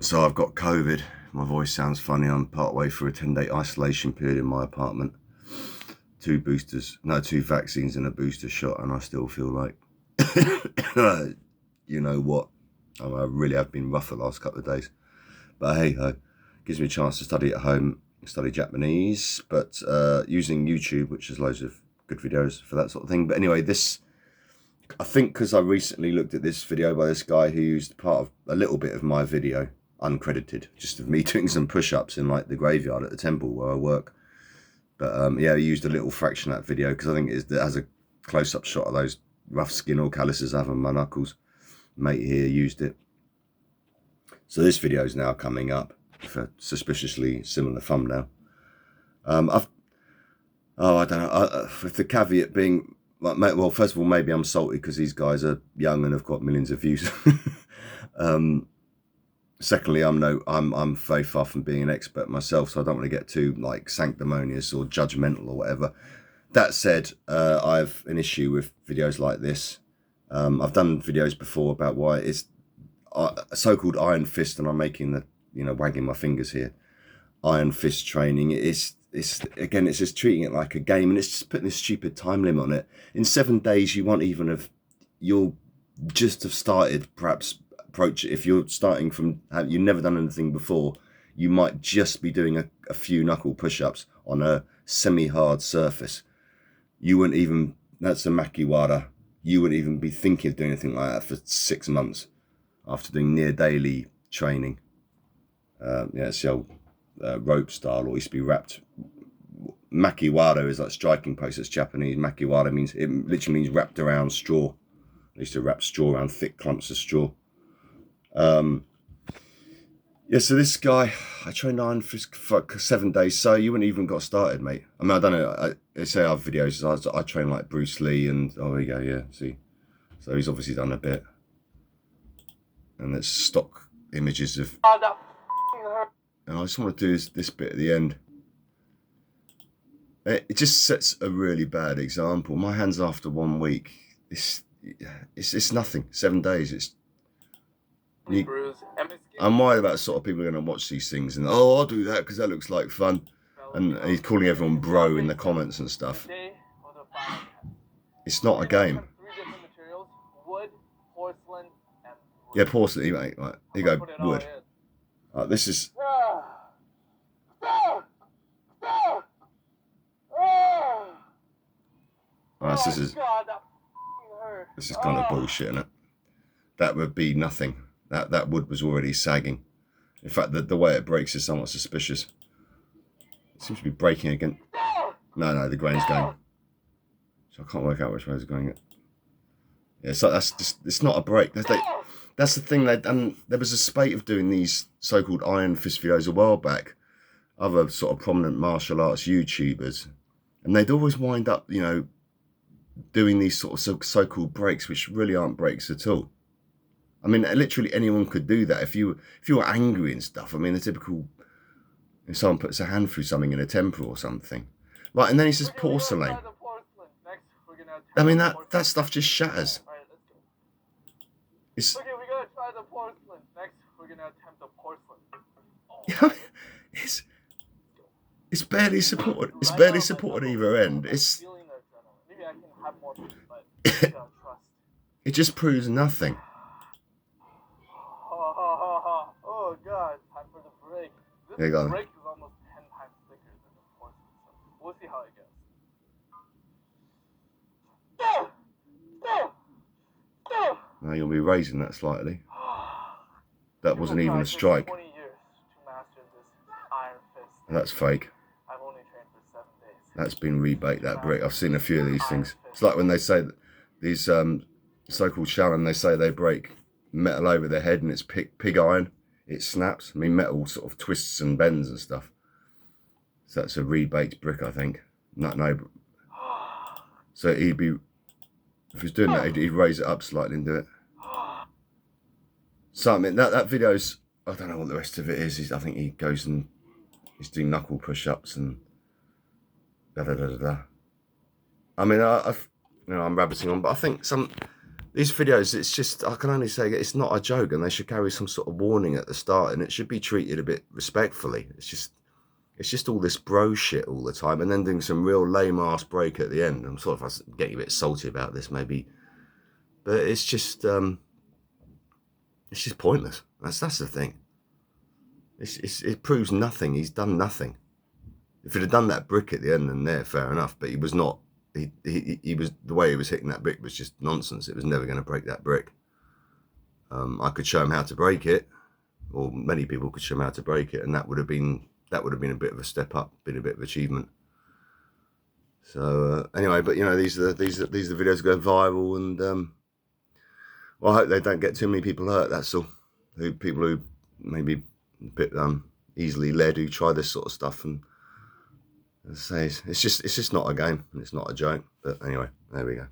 So I've got COVID. My voice sounds funny. I'm part way through a 10-day isolation period in my apartment. 2 vaccines and a booster shot, and I still feel like, you know what? I really have been rough the last couple of days. But hey ho, gives me a chance to study at home, study Japanese, but using YouTube, which has loads of good videos for that sort of thing. But anyway, I think because I recently looked at this video by this guy who used part of a little bit of my video, uncredited, just of me doing some push-ups in like the graveyard at the temple where I work. But yeah, he used a little fraction of that video because I think it has a close-up shot of those rough skin or calluses I have on my knuckles. Mate here used it. So this video is now coming up for suspiciously similar thumbnail. I don't know. With the caveat being, well, first of all, maybe I'm salty because these guys are young and have got millions of views. Secondly, I'm very far from being an expert myself, so I don't want to get too like sanctimonious or judgmental or whatever. That said, I've an issue with videos like this. I've done videos before about why it's a so-called Iron Fist, and I'm making the, wagging my fingers here. Iron Fist training. It's just treating it like a game, and it's just putting this stupid time limit on it. In 7 days, you'll just have started, perhaps approach it. If you're starting from, you've never done anything before, you might just be doing a few knuckle push-ups on a semi-hard surface. You wouldn't even, that's a makiwara, you wouldn't even be thinking of doing anything like that for 6 months after doing near daily training. Yeah, it's the old rope style, or used to be wrapped. Makiwara is like striking post. It's Japanese. Makiwara means, it literally means wrapped around straw. I used to wrap straw around thick clumps of straw. Yeah, so this guy, I trained Iron Fist for 7 days, so you wouldn't even got started, mate. I mean, I don't know, they say I have videos, I train like Bruce Lee, and oh, there you go, yeah, see. So he's obviously done a bit. And there's stock images of, and I just want to do this bit at the end. It just sets a really bad example. My hands after 1 week, it's nothing. 7 days, I'm worried about sort of people are going to watch these things and, oh, I'll do that because that looks like fun. And he's calling everyone bro in the comments and stuff. It's not a game. Yeah, porcelain, mate. Right, here you go, wood. This is... Right, so this is kind of bullshit, isn't it? That would be nothing. That wood was already sagging. In fact, the way it breaks is somewhat suspicious. It seems to be breaking again. No, the grain's going. So I can't work out which way it's going. Yeah, so that's just, it's not a break. That's the thing. There was a spate of doing these so-called Iron Fist videos a while back. Other sort of prominent martial arts YouTubers. And they'd always wind up, doing these sort of so-called breaks, which really aren't breaks at all. I mean, literally anyone could do that. If you were angry and stuff, I mean, the typical, if someone puts a hand through something in a temple or something. Right, and then he says porcelain. I mean, that stuff just shatters. Okay, we're going to try the porcelain. Next, we're going to attempt the porcelain. It's barely supported. It's barely supported either end. It just proves nothing. Oh God! Time for the break. This break is almost 10 times thicker than the porcelain, so we'll see how it goes. Now you'll be raising that slightly. That wasn't even a strike. 20 years to master this Iron Fist. That's fake. I've only trained for 7 days. That's been rebaked, that brick. I've seen a few of these things. It's like when they say that these so-called Shaolin, they say they break metal over their head and it's pig iron. It snaps. I mean, metal sort of twists and bends and stuff. So that's a rebaked brick, I think. No. So he'd be, if he's doing that, he'd raise it up slightly and do it. So I mean, that video's, I don't know what the rest of it is. I think he goes and he's doing knuckle push-ups and da da da da da. I mean, I'm rabbiting on, but I think These videos, it's just, I can only say it's not a joke, and they should carry some sort of warning at the start, and it should be treated a bit respectfully. It's just all this bro shit all the time, and then doing some real lame ass break at the end. I'm sort of getting a bit salty about this, maybe, but it's just pointless. That's the thing. It proves nothing. He's done nothing. If he'd have done that brick at the end, then there, fair enough. But he was not. He was, the way he was hitting that brick was just nonsense. It was never going to break that brick. I could show him how to break it, or many people could show him how to break it, and that would have been a bit of a step up, been a bit of achievement. So anyway, but you know, these are the videos go viral, and well, I hope they don't get too many people hurt. That's all. People who maybe a bit easily led, who try this sort of stuff, and as I say, it's just not a game, and it's not a joke. But anyway, there we go.